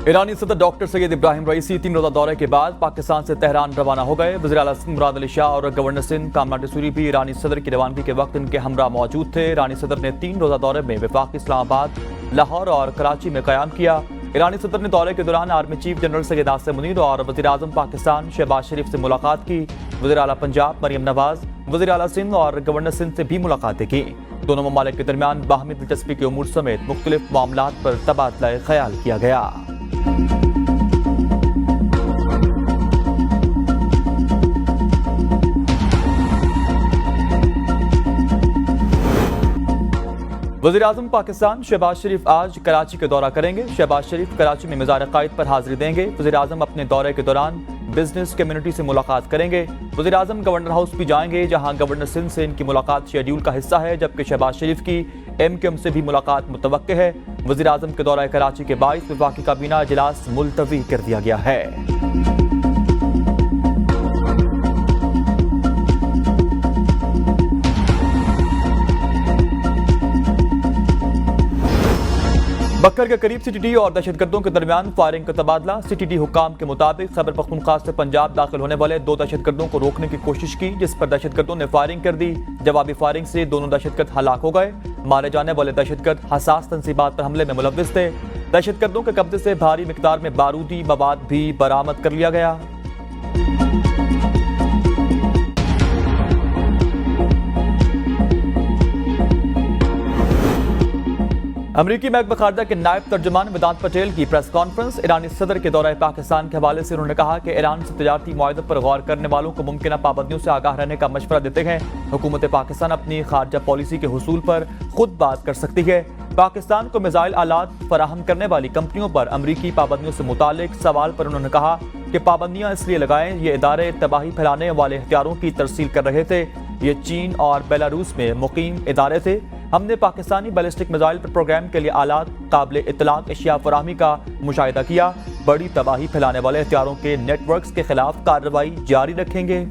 ایرانی صدر ڈاکٹر سید Ebrahim Raisi 3 روزہ دورے کے بعد پاکستان سے تہران روانہ ہو گئے۔ وزیر اعلیٰ سندھ مراد علی شاہ اور گورنر سندھ کامران ٹیسوری بھی ایرانی صدر کی روانگی کے وقت ان کے ہمراہ موجود تھے۔ ایرانی صدر نے 3 روزہ دورے میں وفاقی اسلام آباد، لاہور اور کراچی میں قیام کیا۔ ایرانی صدر نے دورے کے دوران army chief general Syed Asim Munir اور وزیر اعظم پاکستان شہباز شریف سے ملاقات کی۔ وزیر اعلیٰ پنجاب مریم نواز، وزیر اعلیٰ سندھ اور گورنر سندھ سے بھی ملاقاتیں کی۔ دونوں ممالک کے درمیان باہمی دلچسپی کے امور سمیت مختلف معاملات پر تبادلہ خیال کیا گیا۔ وزیر اعظم پاکستان شہباز شریف آج کراچی کا دورہ کریں گے۔ شہباز شریف کراچی میں مزار قائد پر حاضری دیں گے۔ وزیر اعظم اپنے دورے کے دوران بزنس کمیونٹی سے ملاقات کریں گے۔ وزیر اعظم گورنر ہاؤس بھی جائیں گے، جہاں گورنر سندھ سے ان کی ملاقات شیڈیول کا حصہ ہے، جبکہ شہباز شریف کی MQM سے بھی ملاقات متوقع ہے۔ وزیر اعظم کے دورہ کراچی کے باعث وفاقی کابینہ اجلاس ملتوی کر دیا گیا ہے۔ بکر کے قریب CTT اور دہشت گردوں کے درمیان فائرنگ کا تبادلہ۔ CTT حکام کے مطابق خیبر پختونخوا سے پنجاب داخل ہونے والے 2 دہشت گردوں کو روکنے کی کوشش کی، جس پر دہشت گردوں نے فائرنگ کر دی۔ جوابی فائرنگ سے دونوں دہشت گرد ہلاک ہو گئے۔ مارے جانے والے دہشت گرد حساس تنصیبات پر حملے میں ملوث تھے۔ دہشت گردوں کے قبضے سے بھاری مقدار میں بارودی مواد بھی برآمد کر لیا گیا۔ امریکی محکمہ خارجہ کے نائب ترجمان ویدانت پٹیل کی پریس کانفرنس۔ ایرانی صدر کے دورہ پاکستان کے حوالے سے انہوں نے کہا کہ ایران سے تجارتی معاہدوں پر غور کرنے والوں کو ممکنہ پابندیوں سے آگاہ رہنے کا مشورہ دیتے ہیں۔ حکومت پاکستان اپنی خارجہ پالیسی کے حصول پر خود بات کر سکتی ہے۔ پاکستان کو میزائل آلات فراہم کرنے والی کمپنیوں پر امریکی پابندیوں سے متعلق سوال پر انہوں نے کہا کہ پابندیاں اس لیے لگائیں، یہ ادارے تباہی پھیلانے والے ہتھیاروں کی ترسیل کر رہے تھے۔ یہ چین اور بیلاروس میں مقیم ادارے تھے۔ ہم نے پاکستانی بیلسٹک میزائل پروگرام کے لیے آلات قابل اطلاق اشیاء فراہمی کا مشاہدہ کیا۔ بڑی تباہی پھیلانے والے ہتھیاروں کے نیٹ ورکس کے خلاف کارروائی جاری رکھیں گے۔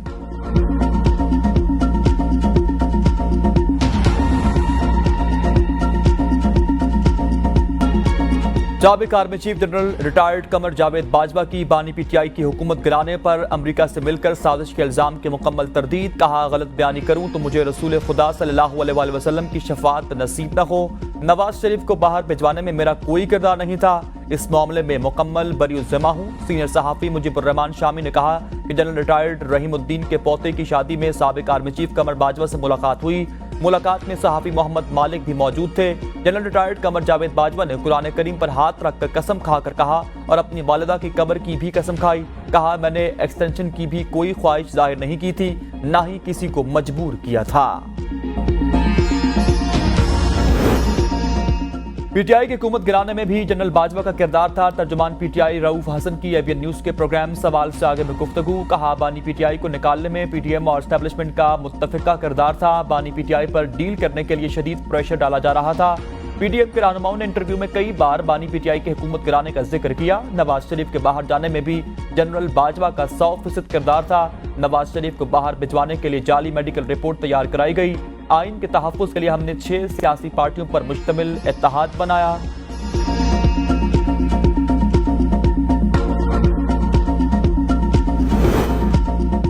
سابق army chief general retired Qamar Javed Bajwa کی بانی PTI کی حکومت گرانے پر امریکہ سے مل کر سازش کے الزام کی مکمل تردید۔ کہا غلط بیانی کروں تو مجھے رسول خدا صلی اللہ علیہ وآلہ وسلم کی شفاعت نصیب نہ ہو۔ نواز شریف کو باہر بھجوانے میں میرا کوئی کردار نہیں تھا، اس معاملے میں مکمل بری الذمہ ہوں۔ سینئر صحافی مجیب الرحمان شامی نے کہا کہ جنرل ریٹائرڈ رحیم الدین کے پوتے کی شادی میں سابق آرمی چیف قمر باجوہ سے ملاقات ہوئی۔ ملاقات میں صحافی محمد مالک بھی موجود تھے۔ جنرل ریٹائرڈ قمر جاوید باجوہ نے قرآن کریم پر ہاتھ رکھ کر قسم کھا کر کہا اور اپنی والدہ کی قبر کی بھی قسم کھائی۔ کہا میں نے ایکسٹینشن کی بھی کوئی خواہش ظاہر نہیں کی تھی، نہ ہی کسی کو مجبور کیا تھا۔ PTI کی حکومت گرانے میں بھی جنرل باجوہ کا کردار تھا۔ ترجمان PTI رؤوف حسن کی ABN نیوز کے پروگرام سوال سے آگے میں گفتگو۔ کہا بانی PTI کو نکالنے میں PTM اور اسٹیبلشمنٹ کا متفقہ کردار تھا۔ بانی PTI پر ڈیل کرنے کے لیے شدید پریشر ڈالا جا رہا تھا۔ PDM کے رہنماؤں نے انٹرویو میں کئی بار بانی PTI کی حکومت گرانے کا ذکر کیا۔ نواز شریف کے باہر جانے میں بھی جنرل باجوہ کا 100% کردار تھا۔ نواز شریف کو باہر بھجوانے کے لیے جعلی میڈیکل رپورٹ تیار کرائی گئی۔ آئین کے تحفظ کے لیے ہم نے 6 سیاسی پارٹیوں پر مشتمل اتحاد بنایا۔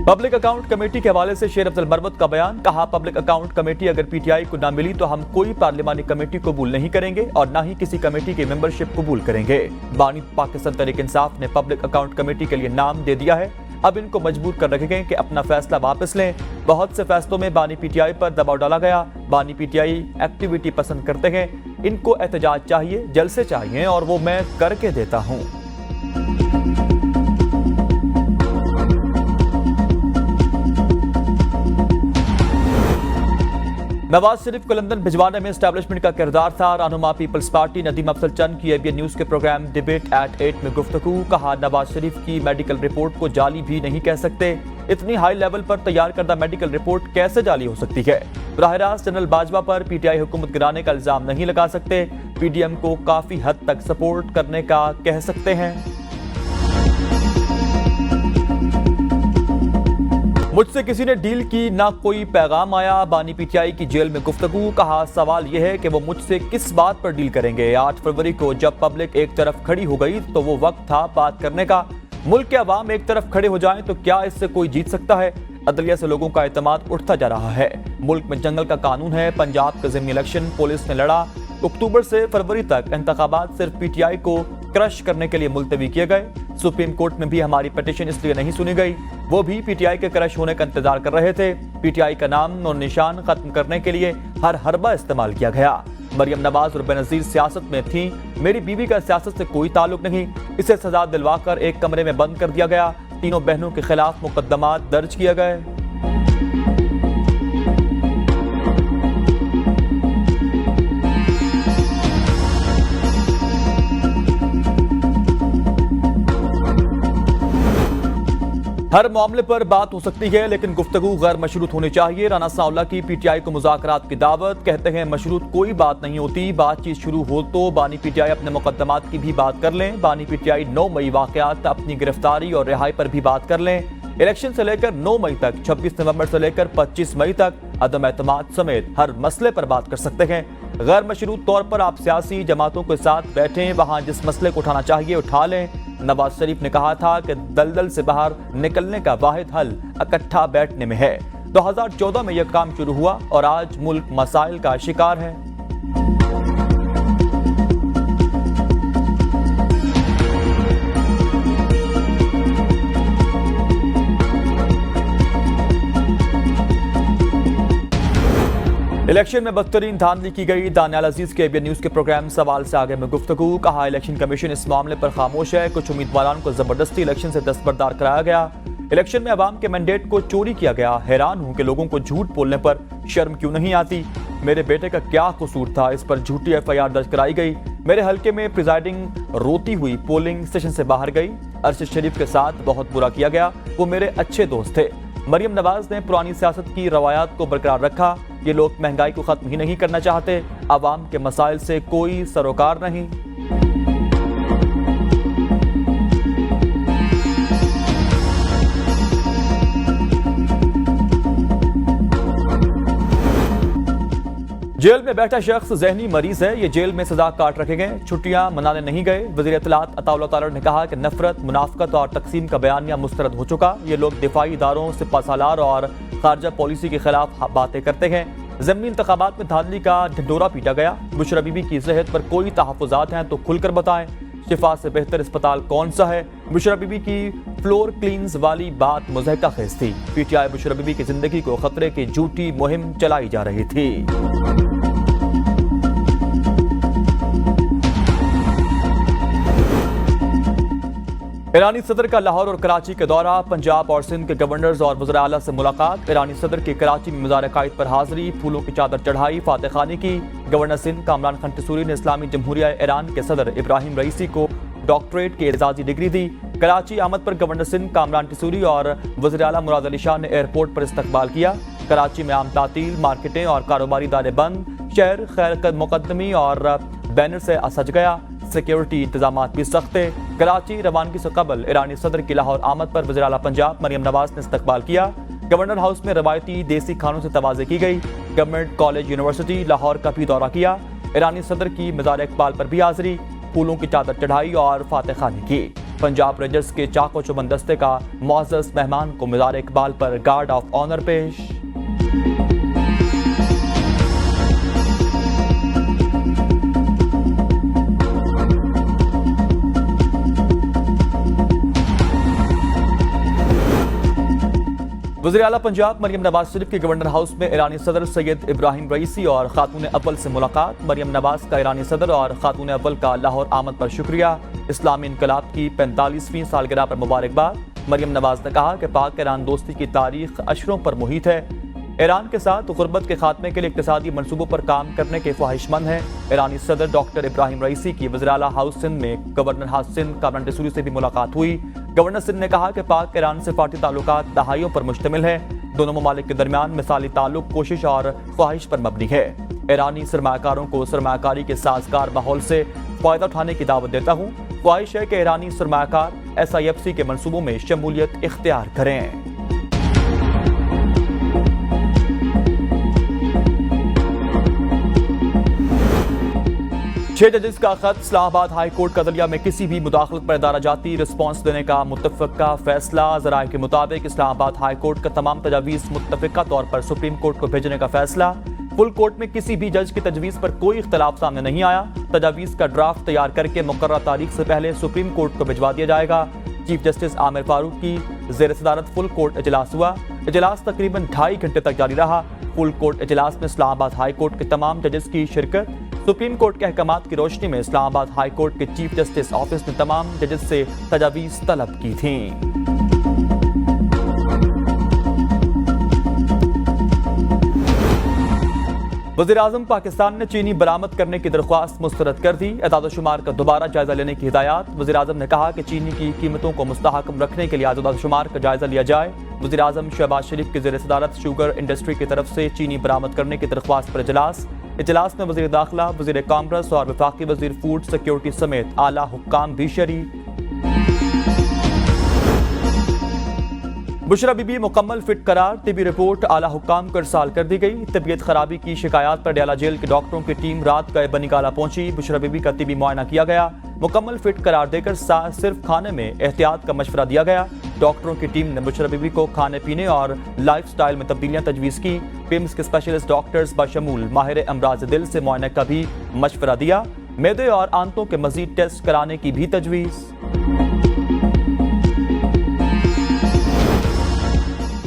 پبلک اکاؤنٹ کمیٹی کے حوالے سے شیر افضل مروت کا بیان۔ کہا پبلک اکاؤنٹ کمیٹی اگر PTI کو نہ ملی تو ہم کوئی پارلیمانی کمیٹی قبول نہیں کریں گے اور نہ ہی کسی کمیٹی کی ممبرشپ قبول کریں گے۔ بانی پاکستان تحریک انصاف نے پبلک اکاؤنٹ کمیٹی کے لیے نام دے دیا ہے، اب ان کو مجبور کر رکھے گئے کہ اپنا فیصلہ واپس لیں۔ بہت سے فیصلوں میں بانی PTI پر دباؤ ڈالا گیا۔ بانی PTI ایکٹیویٹی پسند کرتے ہیں، ان کو احتجاج چاہیے، جلسے چاہیے اور وہ میں کر کے دیتا ہوں۔ نواز شریف کو لندن بھجوانے میں اسٹیبلشمنٹ کا کردار تھا۔ رہنما پیپلز پارٹی ندیم افضل چند کی ABN نیوز کے پروگرام ڈیبیٹ ایٹ 8 میں گفتگو۔ کہا نواز شریف کی میڈیکل رپورٹ کو جعلی بھی نہیں کہہ سکتے، اتنی ہائی لیول پر تیار کردہ میڈیکل رپورٹ کیسے جعلی ہو سکتی ہے؟ براہ راست جنرل باجوہ پر PTI حکومت گرانے کا الزام نہیں لگا سکتے، PDM کو کافی حد تک سپورٹ کرنے کا کہہ سکتے ہیں۔ मुझसे किसी ने डील की ना कोई पैगाम आया, बानी पीटीआई की जेल में गुफ्तगू। कहा सवाल यह है कि वो मुझसे किस बात पर डील करेंगे। 8 फरवरी को जब पब्लिक एक तरफ खड़ी हो गई तो वो वक्त था बात करने का। मुल्क के अवाम एक तरफ खड़े हो जाएं तो क्या इससे कोई जीत सकता है? अदलिया से लोगों का एतमाद उठता जा रहा है। मुल्क में जंगल का कानून है। पंजाब का ज़िमनी इलेक्शन पुलिस ने लड़ा। अक्टूबर से फरवरी तक इंतखाबात सिर्फ पीटीआई को क्रश करने के लिए मुलतवी किए गए। सुप्रीम कोर्ट में भी हमारी पिटीशन इसलिए नहीं सुनी गई, वो भी पीटीआई के क्रश होने का इंतजार कर रहे थे। पीटीआई का नाम और निशान खत्म करने के लिए हर हरबा इस्तेमाल किया गया। मरियम नवाज और बेनजीर सियासत में थी। मेरी बीवी का सियासत से कोई ताल्लुक नहीं। इसे सजा दिलवाकर एक कमरे में बंद कर दिया गया। तीनों बहनों के खिलाफ मुकदमा दर्ज किए गए। हर मामले पर बात हो सकती है लेकिन गुफ्तगू गैर मशरूत होनी चाहिए। राना सांवला की पीटीआई को मुज़ाकरात की दावत। कहते हैं मशरूत कोई बात नहीं होती, बातचीत शुरू हो तो बानी पीटीआई अपने मुकदमात की भी बात कर लें। बानी पीटीआई 9 मई वाकयात अपनी गिरफ्तारी और रिहाई पर भी बात कर लें। इलेक्शन से लेकर 9 मई तक, 26 नवंबर से लेकर 25 मई तक अदम एतमाद समेत हर मसले पर बात कर सकते हैं। गैर मशरूत तौर पर आप सियासी जमातों के साथ बैठें, वहां जिस मसले को उठाना चाहिए उठा लें। नवाज शरीफ ने कहा था कि दलदल से बाहर निकलने का वाहिद हल इकट्ठा बैठने में है। 2014 में यह काम शुरू हुआ और आज मुल्क मसाइल का शिकार है। इलेक्शन में बदतरीन धांधली की गई। दानियाल अजीज के एबीएन न्यूज के प्रोग्राम सवाल से आगे में गुफ्तगू। कहा इलेक्शन कमीशन इस मामले पर खामोश है। कुछ उम्मीदवारों को जबरदस्ती इलेक्शन से दस्तबरदार कराया गया। इलेक्शन में अवाम के मैंडेट को चोरी किया गया। हैरान हूं कि लोगों को झूठ बोलने पर शर्म क्यों नहीं आती। मेरे बेटे का क्या कसूर था, इस पर झूठी एफआईआर दर्ज कराई गई। मेरे हल्के में प्रिजाइडिंग रोती हुई पोलिंग स्टेशन से बाहर गई। अरशद शरीफ के साथ बहुत बुरा किया गया, वो मेरे अच्छे दोस्त थे। मरियम नवाज ने पुरानी सियासत की रवायात को बरकरार रखा। ये लोग महंगाई को खत्म ही नहीं करना चाहते। अवाम के मसाइल से कोई सरोकार नहीं। जेल में बैठा शख्स ज़हनी मरीज है। ये जेल में सजा काट रखे गए, छुट्टियां मनाने नहीं गए। वज़ीर इत्तलात अताउल्लाह तालर ने कहा कि नफरत, मुनाफकत और तकसीम का बयानिया मुस्तरद हो चुका। ये लोग दिफाई इदारों, सिपा सालार और खारजा पॉलिसी के खिलाफ बातें करते हैं। ज़मीनी इंतखाबात में धांधली का ढिंढोरा पीटा गया। बुशरा बीबी की सेहत पर कोई तहफ़्फ़ुज़ात हैं तो खुलकर बताएं। शिफा से बेहतर अस्पताल कौन सा है? बुशरा बीबी की फ्लोर क्लीन्स वाली बात मुज़हका खेज थी। पीटीआई बुशरा बीबी की जिंदगी को खतरे की झूठी मुहिम चलाई जा रही थी। ईरानी सदर का लाहौर और कराची के दौरा। पंजाब और सिंध के गवर्नर्स और वज़ीर आला से मुलाकात। ईरानी सदर की कराची में मज़ार कायद पर हाजिरी, फूलों की चादर चढ़ाई, फातह खानी की। गवर्नर सिंध कामरान खान टसूरी ने इस्लामी जमहूरिया ईरान के सदर इब्राहिम रईसी को डॉक्टरेट की एजाजी डिग्री दी। कराची आमद पर गवर्नर सिंध कामरान टसूरी और वज़ीर आला मुराद अली शाह ने एयरपोर्ट पर इस्तकबाल किया। कराची में आम तातील, मार्केटें और कारोबारी इदारे बंद। शहर खैर मुकदमी और बैनर से सज गया। सिक्योरिटी इंतजाम भी सख्त है। कराची रवानगी से कबल ईरानी सदर की लाहौर आमद पर वज़ीर आला पंजाब मरियम नवाज ने इस्तकबाल किया। गवर्नर हाउस में रवायती देसी खानों से तवाज़े की गई। गवर्नमेंट कॉलेज यूनिवर्सिटी लाहौर का भी दौरा किया। ईरानी सदर की मज़ार इकबाल पर भी हाजिरी, फूलों की चादर चढ़ाई और फातह खानी की। पंजाब रेंजर्स के चाको चौबंद दस्ते का मुअज़्ज़ज़ मेहमान को मज़ार इकबाल पर गार्ड ऑफ ऑनर पेश। वज़ीर आला पंजाब मरियम नवाज शरीफ के गवर्नर हाउस में ईरानी सदर सैयद इब्राहिम रईसी और खातून अव्वल से मुलाकात। मरियम नवाज का ईरानी सदर और खातून अव्वल का लाहौर आमद पर शुक्रिया। इस्लामी इनकलाब की 45वीं सालगिरह पर मुबारकबाद। मरियम नवाज ने कहा कि पाक ईरान दोस्ती की तारीख अशरों पर मुहित है। ईरान के साथ गुर्बत के खात्मे के लिए इक्तिसादी मनसूबों पर काम करने के ख्वाहिशमंद हैं। ईरानी सदर डॉक्टर इब्राहिम रईसी की वज़ीर आला हाउस सिंध में गवर्नर हाउस सिंध कामरान टसूरी से भी मुलाकात हुई। गवर्नर सिंध ने कहा कि पाक ईरान से फाटी ताल्लुकात दहाइयों पर मुश्तमिल है। दोनों ममालिक के दरमियान मिसाली ताल्लुक कोशिश और ख्वाहिश पर मबनी है। ईरानी सरमाकारों को सरमाकारी के साजगार माहौल से फ़ायदा उठाने की दावत देता हूँ। ख्वाहिश है कि ईरानी सरमाकार SIFC के मनसूबों में शमूलियत इख्तियार करें। 6 जजेस का खत इस्लामाबाद हाई कोर्ट का दलिया में किसी भी मुदाखलत पर इदारा जाती रिस्पॉन्स देने का मुत्तफ़िका फैसला। ज़राए के मुताबिक इस्लामाबाद हाई कोर्ट का तमाम तजावीज़ मुत्तफ़िका तौर पर सुप्रीम कोर्ट को भेजने का फैसला। फुल कोर्ट में किसी भी जज की तजवीज़ पर कोई इख्तलाफ सामने नहीं आया। तजावीज़ का ड्राफ्ट तैयार करके मुकर्रर तारीख से पहले सुप्रीम कोर्ट को भिजवा दिया जाएगा। चीफ जस्टिस आमिर फारूक की ज़ेर सदारत फुल कोर्ट इजलास हुआ। इजलास तकरीबन 2.5 घंटे तक जारी रहा। फुल कोर्ट इजलास में इस्लामाबाद हाई कोर्ट के तमाम जजेस की शिरकत। सुप्रीम कोर्ट के अहकामात की रोशनी में इस्लामाबाद हाई कोर्ट के चीफ जस्टिस ऑफिस ने तमाम जजेस से तजावीज़ तलब की थी। वज़ीर-ए-आज़म पाकिस्तान ने चीनी बरामद करने की दरख्वास्त मुस्तरद कर दी। एदाद-ओ-शुमार का दोबारा जायजा लेने की हिदायत। वज़ीर-ए-आज़म ने कहा कि चीनी की कीमतों को मुस्तहकम रखने के लिए एदाद-ओ-शुमार का जायजा लिया जाए। वज़ीर-ए-आज़म शहबाज शरीफ की ज़ेर सदारत शुगर इंडस्ट्री की तरफ से चीनी बरामद करने की दरख्वास्त पर इजलास में वज़ीर दाखिला, वज़ीर कामर्स और वफाकी वज़ीर फूड सिक्योरिटी समेत आला हुक्काम भी शरीक। बुशरा बीबी मुकम्मल फिट करार। तिबी रिपोर्ट आला हुक्काम को इरसाल कर दी गई। तबीयत खराबी की शिकायत पर डयाला जेल के डॉक्टरों की टीम रात गए बनिकाला पहुंची। बुशरा बीबी का तिबी मुआयना किया गया। मुकम्मल फिट करार देकर सिर्फ खाने में एहतियात का मशवरा दिया गया। डॉक्टरों की टीम ने बुशरा बीबी को खाने पीने और लाइफ स्टाइल में तब्दीलियां तजवीज़ की। पिम्स के स्पेशलिस्ट डॉक्टर्स बशमूल माहिर अमराज दिल से मुआयने का भी मशवरा दिया। मैदे और आंतों के मजीद टेस्ट कराने की भी तजवीज़।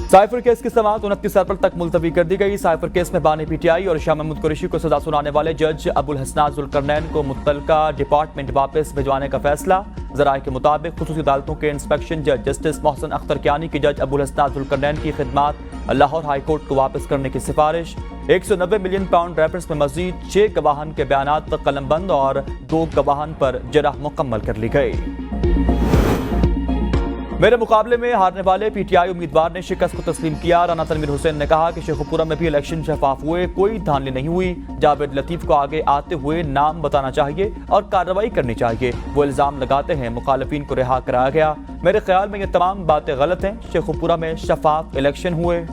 साइफर केस की समाअत 29 अप्रैल तक मुलतवी कर दी गई। साइफर केस में बानी पीटीआई और शाह महमूद कुरैशी को सजा सुनाने वाले जज अबुल हसनात जुल्करनैन को मुतल्लिका डिपार्टमेंट वापस भिजवाने का फैसला। ज़राए के मुताबिक खुसूसी अदालतों के इंस्पेक्शन जज जस्टिस मोहसिन अख्तर कियानी की जज अबुल हसनात जुल्करनैन की खिदमात लाहौर हाई कोर्ट को वापस करने की सिफारिश। 190 मिलियन पाउंड रेफरेंस में मजीद 6 गवाहन के बयानात कलमबंद और 2 गवाहन पर जरह मुकम्मल कर ली गई। मेरे मुकाबले में हारने वाले पीटीआई उम्मीदवार ने शिकस्त को तस्लीम किया। राना तनवीर हुसैन ने कहा कि शेखुपुरा में भी इलेक्शन शफाफ हुए, कोई धांधली नहीं हुई। जावेद लतीफ को आगे आते हुए नाम बताना चाहिए और कार्रवाई करनी चाहिए। वो इल्जाम लगाते हैं मुखालिफिन को रिहा कराया गया। मेरे ख्याल में ये तमाम बातें गलत हैं। शेखुपुरा में शफाफ इलेक्शन हुए।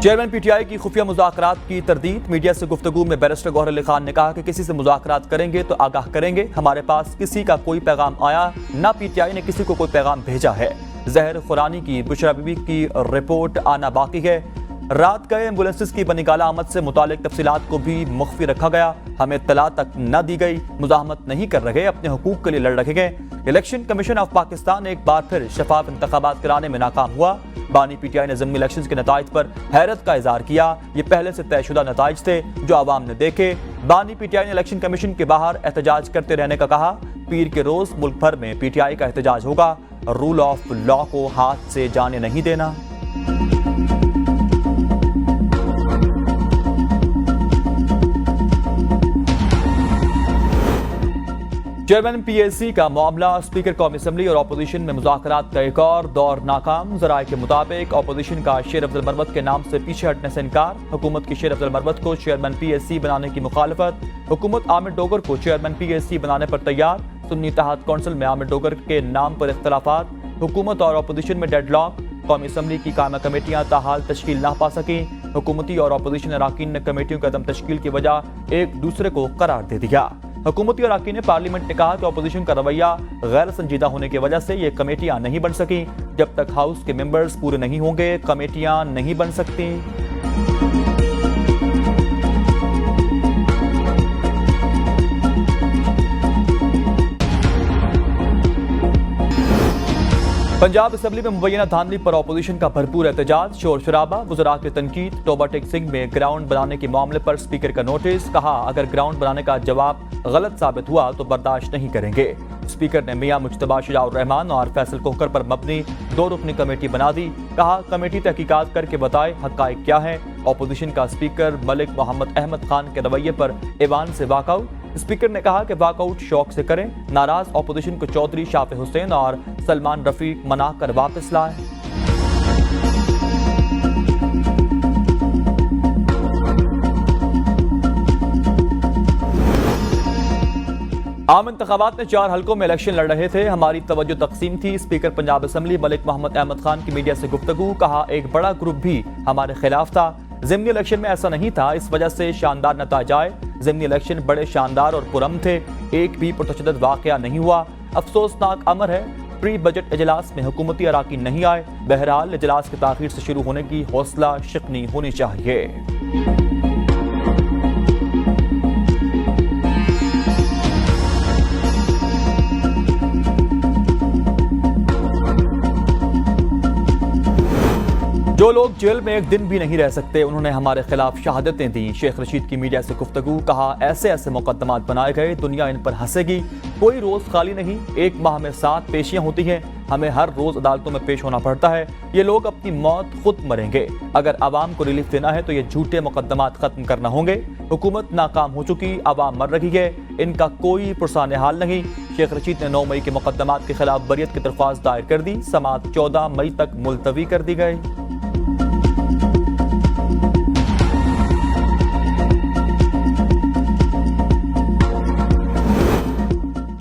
चेयरमैन पीटीआई की खुफिया मुज़ाकरात की तरदीद। मीडिया से गुफ्तगू में बैरिस्टर गौहर अली खान ने कहा कि किसी से मुज़ाकरात करेंगे तो आगाह करेंगे। हमारे पास किसी का कोई पैगाम आया ना पीटीआई ने किसी को कोई पैगाम भेजा है। जहर खुरानी की बुशरा बीबी की रिपोर्ट आना बाकी है। रात गए एम्बुलेंसेस की बनिकाला आमद से मुतालिक तफसीलात को भी मुख्फी रखा गया। हमें इत्तला तक न दी गई। मुजाहमत नहीं कर रहे, अपने हुकूक के लिए लड़ रहे गए। इलेक्शन कमीशन ऑफ पाकिस्तान एक बार फिर शफाफ इंतखाबात कराने में नाकाम हुआ। बानी पीटीआई ने ज़िमनी इलेक्शन के नताइज पर हैरत का इजहार किया। ये पहले से तयशुदा नताइज थे जो आवाम ने देखे। बानी पीटीआई ने इलेक्शन कमीशन के बाहर एहतजाज करते रहने का कहा। पीर के रोज मुल्क भर में पीटीआई का एहतजाज होगा। रूल ऑफ लॉ को हाथ से जाने नहीं देना। चेयरमैन पीएसी का मामला। स्पीकर कौमी असम्बली और अपोजिशन में मुज़ाकरात का एक और दौर नाकाम। ज़राए के मुताबिक अपोजिशन का शेर अफजल मरवत के नाम से पीछे हटने से इनकार। हुकूमत की शेर अफजल मरवत को चेयरमैन पीएसी बनाने की मुखालफत। हुकूमत आमिर डोगर को चेयरमैन पीएसी बनाने पर तैयार। सुन्नी इत्तेहाद कौंसिल में आमिर डोगर के नाम पर इख्तलाफात। हुकूमत और अपोजिशन में डेडलॉक। कौमी असम्बली की कायमा कमेटियां ताहाल तश्कील ना पा सकी। हुकूमती और अपोजिशन अराकीन ने कमेटियों की अदम तश्कील की वजह एक दूसरे को करार दे दिया। हुकूमती अराकीन पार्लियामेंट ने कहा कि अपोजिशन का रवैया गैर संजीदा होने की वजह से ये कमेटियां नहीं बन सकी। जब तक हाउस के मेंबर्स पूरे नहीं होंगे कमेटियां नहीं बन सकती। पंजाब असम्बली में मुबैना धांधली पर अपोजिशन का भरपूर एहतजाज। शोर शराबा, वज़रा की तनकीद। तोबा टेक सिंह में ग्राउंड बनाने के मामले पर स्पीकर का नोटिस। कहा अगर ग्राउंड बनाने का जवाब गलत साबित हुआ तो बर्दाश्त नहीं करेंगे। स्पीकर ने मियां मुज्तबा शुजाउर रहमान और फैसल कोहकर पर मबनी 2 रुकनी कमेटी बना दी। कहा कमेटी तहकीकात करके बताए हक़ाइक़ क्या है। अपोजिशन का स्पीकर मलिक मोहम्मद अहमद खान के रवैये पर ऐवान से वाकआउट। स्पीकर ने कहा कि वाकआउट शौक से करें। नाराज अपोजिशन को चौधरी शाफे हुसैन और सलमान रफीक मनाकर वापस लाए। عام انتخابات میں 4 حلقوں میں الیکشن لڑ رہے تھے، ہماری توجہ تقسیم تھی۔ اسپیکر پنجاب اسمبلی ملک محمد احمد خان کی میڈیا سے گفتگو، کہا ایک بڑا گروپ بھی ہمارے خلاف تھا، ضمنی الیکشن میں ایسا نہیں تھا، اس وجہ سے شاندار نتائج آئے، ضمنی الیکشن بڑے شاندار اور پرامن تھے، ایک بھی پرتشدد واقعہ نہیں ہوا، افسوسناک امر ہے پری بجٹ اجلاس میں حکومتی اراکین نہیں آئے، بہرحال اجلاس کی تاخیر سے شروع ہونے کی حوصلہ شکنی ہونی چاہیے۔ جو لوگ جیل میں ایک دن بھی نہیں رہ سکتے انہوں نے ہمارے خلاف شہادتیں دیں، شیخ رشید کی میڈیا سے گفتگو، کہا ایسے ایسے مقدمات بنائے گئے دنیا ان پر ہنسے گی، کوئی روز خالی نہیں، 1 ماہ میں 7 پیشیاں ہوتی ہیں، ہمیں ہر روز عدالتوں میں پیش ہونا پڑتا ہے، یہ لوگ اپنی موت خود مریں گے، اگر عوام کو ریلیف دینا ہے تو یہ جھوٹے مقدمات ختم کرنا ہوں گے، حکومت ناکام ہو چکی، عوام مر رہی ہے، ان کا کوئی پرسان حال نہیں۔ شیخ رشید نے 9 مئی کے مقدمات کے خلاف بریت کی درخواست دائر کر دی، سماعت 14 مئی تک ملتوی کر دی گئی۔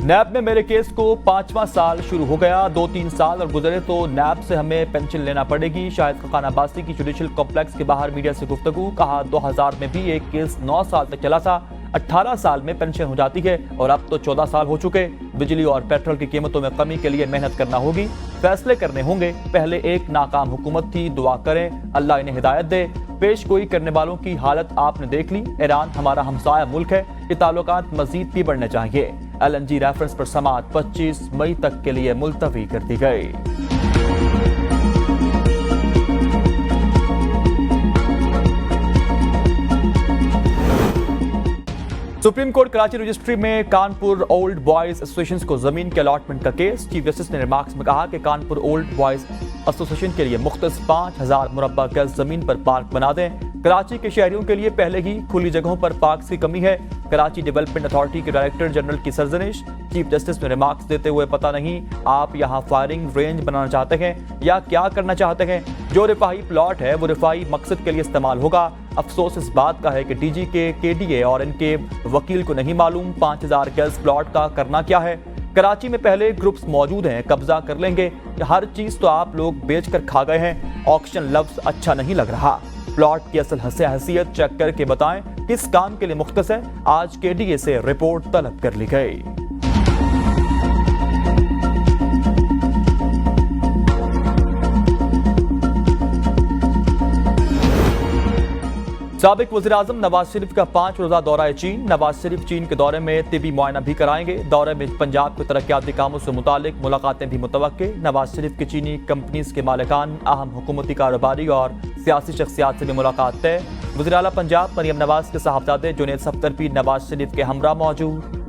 نیب میں میرے کیس کو 5واں سال شروع ہو گیا، 2-3 سال اور گزرے تو نیب سے ہمیں پینشن لینا پڑے گی۔ شاہد خاقان عباسی کی جوڈیشل کمپلیکس کے باہر میڈیا سے گفتگو، کہا 2000 میں بھی ایک کیس 9 سال تک چلا تھا، 18 سال میں پینشن ہو جاتی ہے اور اب تو 14 سال ہو چکے، بجلی اور پیٹرول کی قیمتوں میں کمی کے لیے محنت کرنا ہوگی، فیصلے کرنے ہوں گے، پہلے ایک ناکام حکومت تھی، دعا کریں اللہ انہیں ہدایت دے، پیش گوئی کرنے والوں کی حالت آپ نے دیکھ لی، ایران ہمارا ہمسایہ ملک ہے، یہ تعلقات مزید بھی بڑھنے چاہیے۔ LNG ریفرنس پر سماعت 25 مئی تک کے لیے ملتوی کر دی گئی۔ سپریم کورٹ کراچی رجسٹری میں کانپور اولڈ بوائز ایسوسیشن کو زمین کے الاٹمنٹ کا کیس، چیف جسٹس نے ریمارکس میں کہا کہ کانپور اولڈ بوائز ایسوسیشن کے لیے مختص 5000 مربع گز زمین پر پارک بنا دیں، کراچی کے شہریوں کے لیے پہلے ہی کھلی جگہوں پر پارکس کی کمی ہے، کراچی ڈیولپمنٹ اتھارٹی کے ڈائریکٹر جنرل کی سرزنش، چیف جسٹس نے ریمارکس دیتے ہوئے پتہ نہیں آپ یہاں فائرنگ رینج بنانا چاہتے ہیں یا کیا کرنا چاہتے ہیں، جو رفاہی پلاٹ ہے وہ رفاہی مقصد کے لیے استعمال ہوگا، افسوس اس بات کا ہے کہ DG کے KDA اور ان کے وکیل کو نہیں معلوم 5000 گز پلاٹ کا کرنا کیا ہے، کراچی میں پہلے گروپس موجود ہیں، قبضہ کر لیں گے، ہر چیز تو آپ لوگ بیچ کر کھا گئے ہیں، آکشن لفظ اچھا نہیں لگ رہا، پلاٹ کی اصل حیثیت چیک کر کے بتائیں کس کام کے لیے مختص ہے، آج KDA سے رپورٹ طلب کر لی گئی۔ سابق وزیراعظم نواز شریف کا 5 روزہ دورہ چین، نواز شریف چین کے دورے میں طبی معائنہ بھی کرائیں گے، دورے میں پنجاب کے ترقیاتی کاموں سے متعلق ملاقاتیں بھی متوقع، نواز شریف کی چینی کمپنیز کے مالکان، اہم حکومتی کاروباری اور سیاسی شخصیات سے بھی ملاقات طے، وزیر اعلیٰ پنجاب مریم نواز کے صاحبزادے جنید صفدر بھی نواز شریف کے ہمراہ موجود۔